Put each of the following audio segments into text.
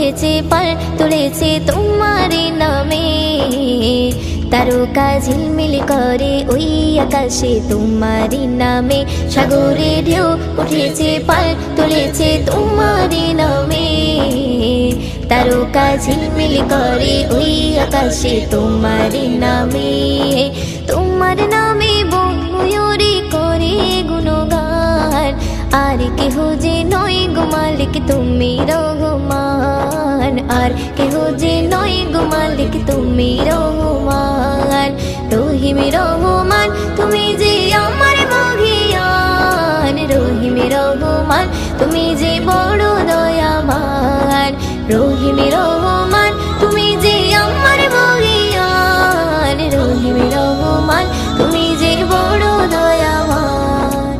উঠেছে পাল তুলেছে তোমার নামে। তারকা ঝিলমিল করে ওই আকাশে তোমার নামে, সাগরে ঢেউ উঠেছে পাল তুলেছে তোমার নামে। তারকা ঝিলমিল করে ওই আকাশে তোমার নামে। তোমার নামে বন ময়ূরী করে গুণগান, আর কেহ যে নয় গো মালিক তুমি রহমান, আর কেহ যে নয় গো মালিক তুমি রহমান। রহিম রহমান তুমি যে আমার মহিয়ান, রহিম রহমান তুমি যে বড় দয়াবান। রহিম রহমান তুমি যে আমার মহিয়ান, রহিম রহমান তুমি যে বড় দয়াবান।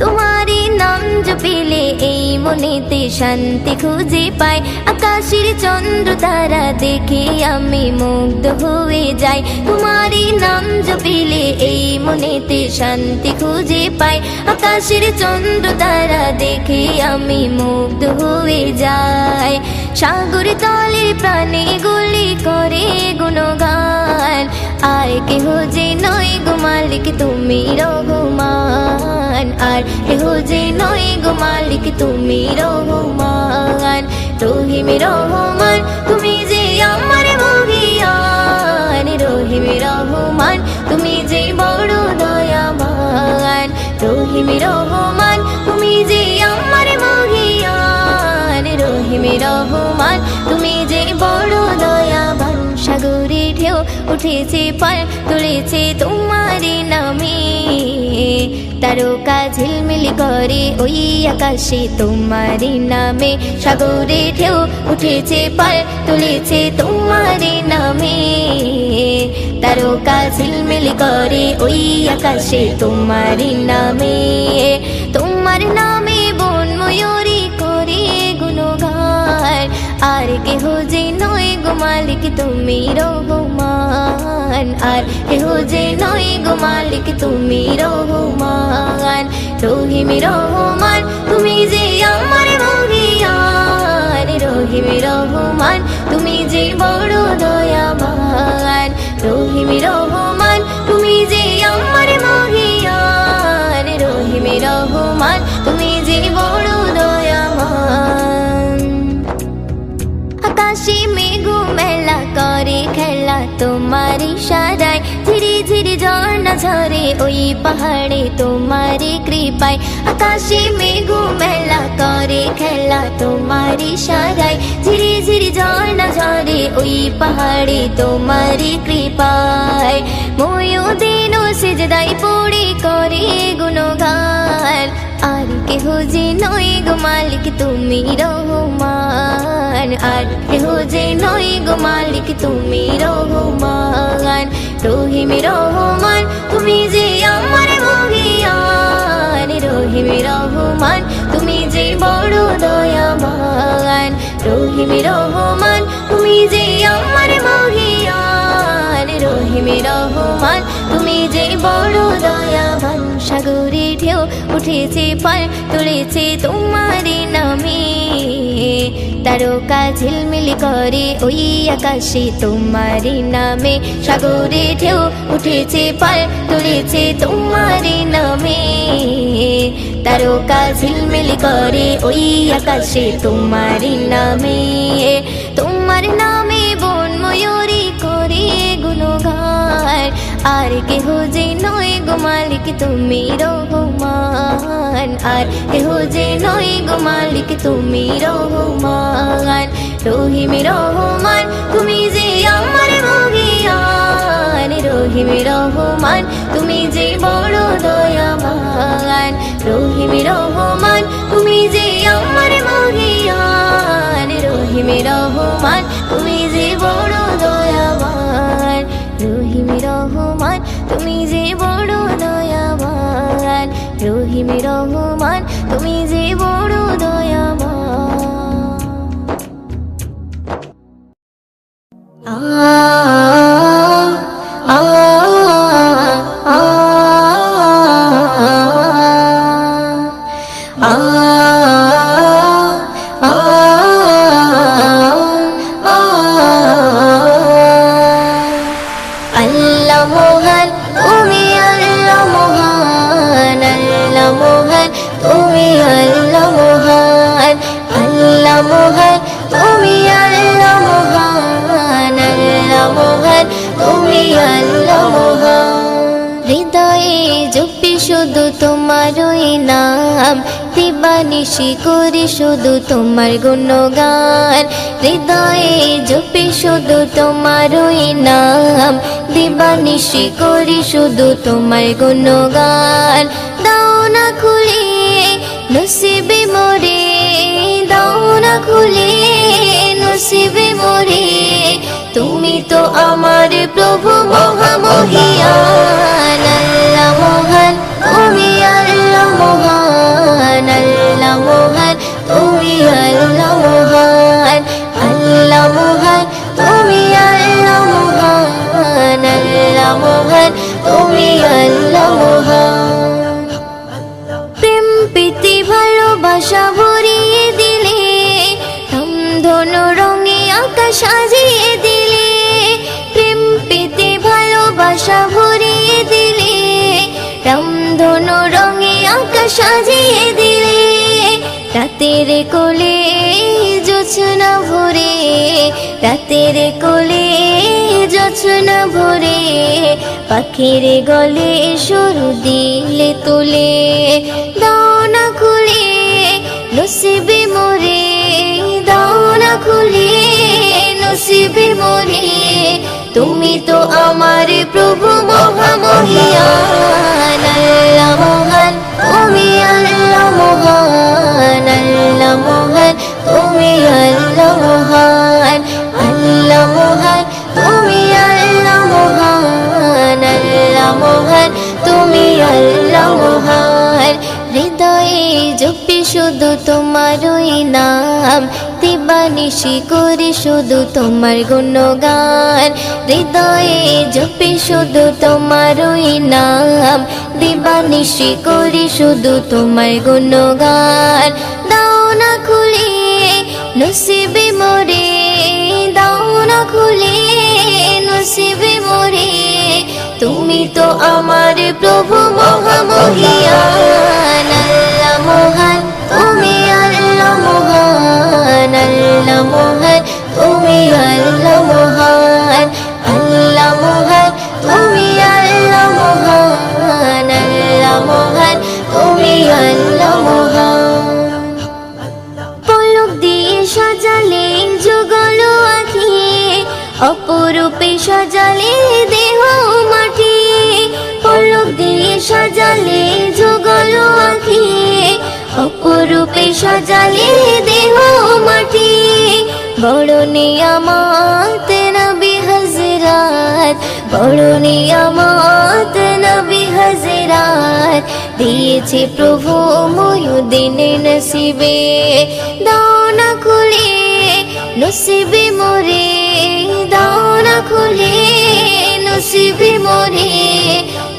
তোমারই নাম জপিলে এই মনেতে শান্তি খুঁজে পাই, আকাশের চন্দ্র তারা দেখে আমি মুগ্ধ হয়ে যাই। তোমারই নাম জপিলে এই মনেতে শান্তি খুঁজে পাই, আকাশের চন্দ্র তারা দেখে আমি মুগ্ধ হয়ে যাই। সাগর তলে প্রাণে গুলি করে গুণগান, আর কেহ যে নয় গো মালিক তুমি রহমান, আর কেহ যে নয় গো মালিক তুমি রহমান। রহিম রহমান তুমি যে আমার মহিয়ান, রহিম রহমান তুমি যে বড় দয়াবান। রহিম রহমান তুমি যে আমার মহিয়ান, রহিম রহমান তুমি যে বড় দয়াবান। সাগরে ঢেউ উঠেছে পাল তুলেছে তোমার নামে, তারকা ঝিলমিল করে ওই আকাশে তোমার নামে। সাগরে ঢেউ উঠেছে পাল তুলেছে তোমার নামে, তারকা ঝিলমিল করে ওই আকাশে তোমার নামে। তোমার নামে বন ময়ূরী করে গুণগান, আর কেহ যে নয় গো মালিক তুমি রহমান, আর কেহ যে নয় গো মালিক তুমি রহমান। রহিম রহমান তুমি যে আমার মহিয়ান, রহিম রহমান তুমি যে বড় দয়াবান। রহিম রহমান তুমি যে আমার মহিয়ান, রহিম রহমান তুমি যে বড় দয়াবান। আকাশে মেঘ মেলা করে খেলা তোমার ইশারায়, ধীরে ধীরে ঝর্ণা ঝরে ওই পাহাড়ে তোমার কৃপায়। আকাশে মেঘ মেলা করে খেলা তোমার ইশারায়, ধীরে ধীরে ঝর্ণা ঝরে ওই পাহাড়ে তোমার কৃপায়। ময়ূদিন সিজদায় পড়ে করে গুণগান, আর কেহ যে নয় গো মালিক তুমি রহমান, আর কেহ যে নয় গো মালিক তুমি রহমান। রহিম রহমান তুমি যে আমার মহিয়ান, রহিম রহমান তুমি যে বড় দয়াবান। রহিম রহমান তুমি যে আমার মহিয়ান, রহিম রহমান তুমি যে বড় দয়াবান। সাগরে ঢেউ উঠেছে পাল তুলেছে তোমার নামে, তারকা ঝিলমিল করে ওই আকাশে তোমার নামে। সাগরে ঢেউ উঠেছে পাল তুলেছে তোমার নামে, তারকা ঝিলমিল করে ওই আকাশে তোমার নামে। তোমার নামে বন ময়ূরী করে গুণগান, আর কেহ যে নয় গো মালিক তুমি রহমান, আর কেহ যে নয় গো মালিক তুমি রহমান। রহিম রহমান তুমি যে আমার মহিয়ান, রহিম রহমান তুমি যে বড় দয়াবান। রহিম রহমান তুমি যে আমার মহিয়ান, রহিম রহমান তুমি যে বড় দয়াবান। রহিম রহমান তুমি যে বড় দয়াবান, রহিম রহমান তুমি যে বড় দয়াবান। আ আ আ আ আ মহান তুমি আল্লাহ মহান, আল্লাহ মহান তুমি আল্লাহ মহান। হৃদয়ে জপি শুধু তোমারই নাম, দিবানিশি করি শুধু তোমার গুণগান। হৃদয়ে জপি শুধু তোমারই নাম, দিবানিশি করি শুধু তোমার গুণগান। দাও না খুলে নসিবে মোরে, দাও না খুলে নসিবে মোরে, তুমি তো আমার প্রভু মহামহিয়ান। আল্লাহ মহান তুমি আল্লাহ মহান, আল্লাহ মহান তুমি আল্লাহ মহান, আল্লাহ মহান তুমি আল্লাহ মহান, আল্লাহ মহান তুমি আল্লাহ মহান। প্রেম প্রীতি ভালোবাসা ভরিয়ে দিলে, রামধনু রঙে আকাশ সাজিয়ে দিলে, প্রেম প্রীতি ভালোবাসা ভরিয়ে দিলে, রামধনু রঙে আকাশ সাজিয়ে দিলে। রাতের কোলে জোছনা ভরে, রাতের কোলে জোছনা ভরে, পাখির গলে সুর দিলে তুলে। দাও না খুলে নসিবে মোরে, দাও না খুলে নসিবে মোরে, তুমি তো আমার প্রভু মহামহিয়ান। আল্লাহ মহান তুমি আল্লাহ মহান, আল্লাহ মহান তুমি আল্লাহ মহান, আল্লাহ মহান তুমি আল্লাহ মহান, আল্লাহ মহান তুমি আল্লাহ মহান। হৃদয়ে জপি শুধু তোমারই নাম, দিবানিশি করি শুধু তোমার গুণগান। হৃদয়ে জপি শুধু তোমারই নাম, দিবানিশি করি শুধু তোমার গুণগান। দাও না খুলে নসিবে মোরে, দাও না খুলে নসিবে মোরে, তুমি তো আমার প্রভু মহামহিয়ান। আল্লাহ মহান তুমি আল্লাহ মহান, আল্লাহ মহান তুমি আল্লাহ মহান, আল্লাহ মহান তুমি আল্লাহ মহান, আল্লাহ মহান তুমি আল্লাহ মহান। পলক দিয়ে সাজালে যুগল আঁখি, অপরূপে সাজালে দেহ মাটি। পলক দিয়ে সাজালে যুগল আঁখি, অপরূপে সাজালে দেহ মাটি। বড় নিয়ামত নবী হযরত, বড় নিয়ামত নবী হযরত, দিয়েছে প্রভু মুহিউদ্দিন নসিবে। দাও না খুলে নসিবে মোরে, দাও না খুলে নসিবে মোরে,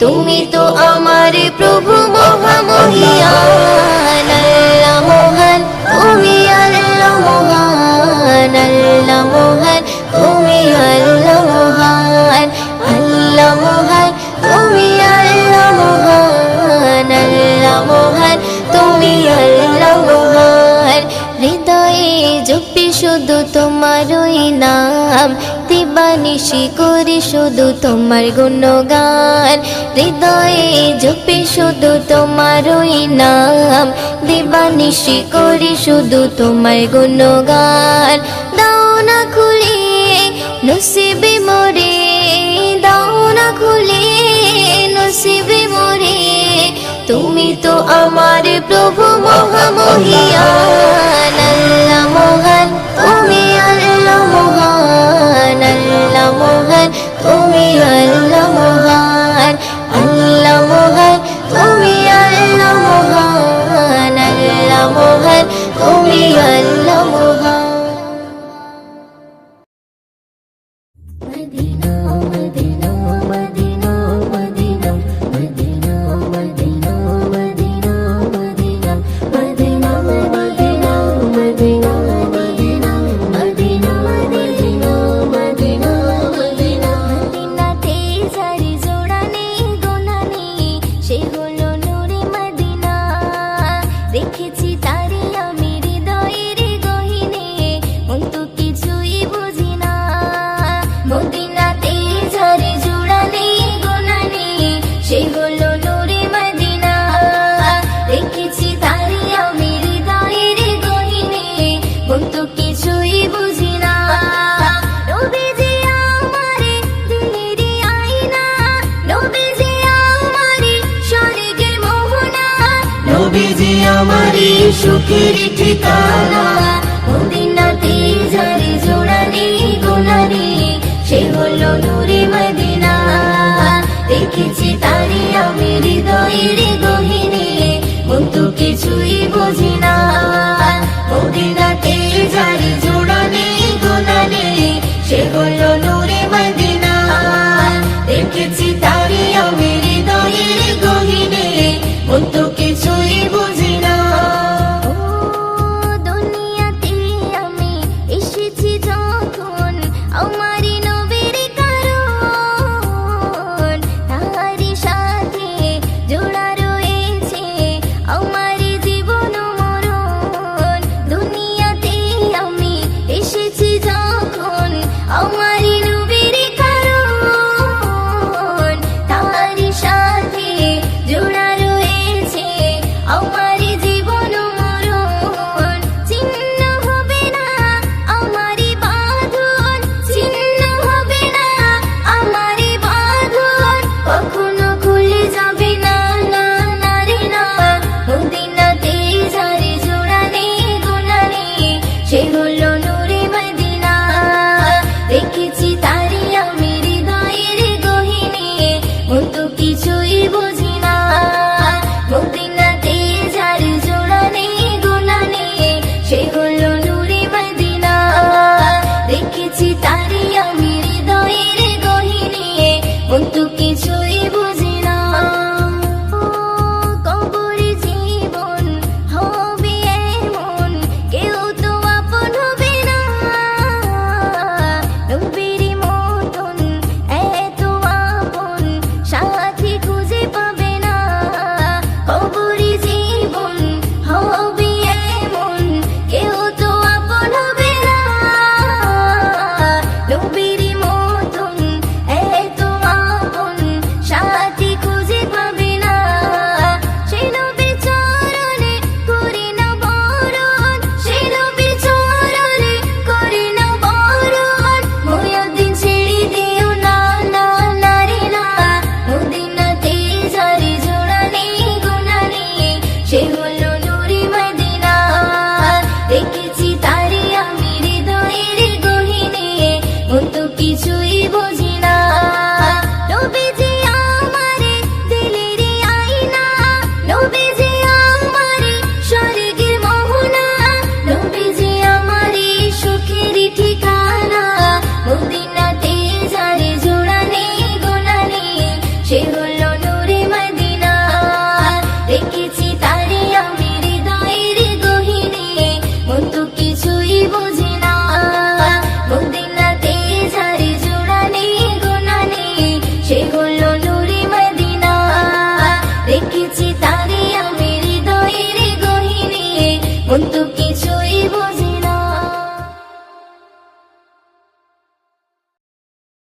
তুমি তো আমার প্রভু মহামহিয়ান। আল্লাহ মহান তুমি আল্লাহ মহান, আল্লাহ মহান তুমি আল্লাহ মহান, আল্লাহ মহান তুমি আল্লাহ মহান, আল্লাহ মহান তুমি আল্লাহ মহান। হৃদয়ে জপি শুধু তোমারই নাম, দিবানিশি করি শুধু তোমার গুণগান। হৃদয়ে জপি শুধু তোমারই নাম, দিবানিশি করি শুধু তোমার গুণগান। দাও না খুলে নসিবে মোরে, দাও না খুলে নসিবে মোরে, তুমি তো আমার প্রভু মহামহিয়ান। আল্লাহ মহান তুমি আল্লাহ মহান, আল্লাহ মহান তুমি আল্লাহ মহান, আল্লাহ মহান তুমি আল্লাহ মহান, আল্লাহ মহান তুমি আল্লাহ মহান। মদিনা মদিনা মদিনা মদিনা মদিনা মদিনা মদিনা মদিনা মদিনা মদিনা মদিনা মদিনা মদিনা মদিনা মদিনা। মদিনাতে যারি জোড়া নেই গোনা নেই, সে হলো নূরে মদিনা। রেখেছি তারে আমি হৃদয়ের গহীনে, নবীজি আমারই সুখের ঠিকানা, মদিনাতে যারে জোড়ানি গোনানি, সে হলো নূরে মদিনা। দেখেছি তারে আমি হৃদয়ের গহীনে, মন তো কিছুই বুঝি না। মদিনাতে যারে জোড়ানি গোনানি, সে হলো নূরে মদিনা। দেখেছি তারে আমি হৃদয়ের গহীনে, মন তো কিছুই বুঝি না। ও দুনিয়াতে আমি এসেছি যখন, আমারই নবীর কারণ, তাহারি সাথে জোড়া রয়েছে আমারই জীবন মরণ। দুনিয়াতে আমি এসেছি যখন, আমারই নবীর কারণ, তাহারি সাথে জোড়া রয়েছে আমারই জীবন মরণ। ছিন্ন হবে না আমারই বাঁধন, ছিন্ন হবে না আমারই বাঁধন, কখনো খুলে যাবে না, না না রে না। মদিনাতে যারে জোড়া নেই গোনা নেই, সে হলো নূরে মদিনা। দেখেছি তারে আমি হৃদয়ের গহীনে, মন তো কিছুই বুঝি না। মদিনাতে যারে জোড়া নেই গোনা নেই, সে হলো নূরে মদিনা। দেখেছি তারে আমি হৃদয়ের গহীনে, মন তো কিছুই বুঝি না। ও কবরে জীবন হবে এমন, কেউ তো আপন হবে না। নবীর মতন এত আপন সাথী খুঁজে পাবে না। কবরে জীবন হবে এমন, কেউ তো আপন হবে না। নবীর মতন এত আপন সাথী খুঁজে পাবে না। সে নবীর চরণে করি না বরণ, সে নবীর চরণে করি না বরণ। মুয়াজ্জিন ছেড়ে দিও না, না না রে না। মদিনাতে যারে জোড়া নেই গোনা নেই, সে হলো নূরে মদিনা। দেখেছি তারে আমি হৃদয়ের গহীনে, মন তো কিছুই বুঝি না। নবীজি আমারে দিলের আয়না, নবীজি আমারে স্বর্গের মোহনা, নবীজি আমারে সুখের ঠিকানা। মদিনাতে যারে জোড়া নেই গোনা নেই, সে হলো নূরে মদিনা। দেখেছি তারে আমি হৃদয়ের গহীনে, মন তো কিছুই বুঝি না। মদিনাতে যারে জোড়া নেই গোনা নেই, সে হলো নূরে মদিনা। দেখেছি তারে আমি হৃদয়ের গহীনে, মন তো কিছু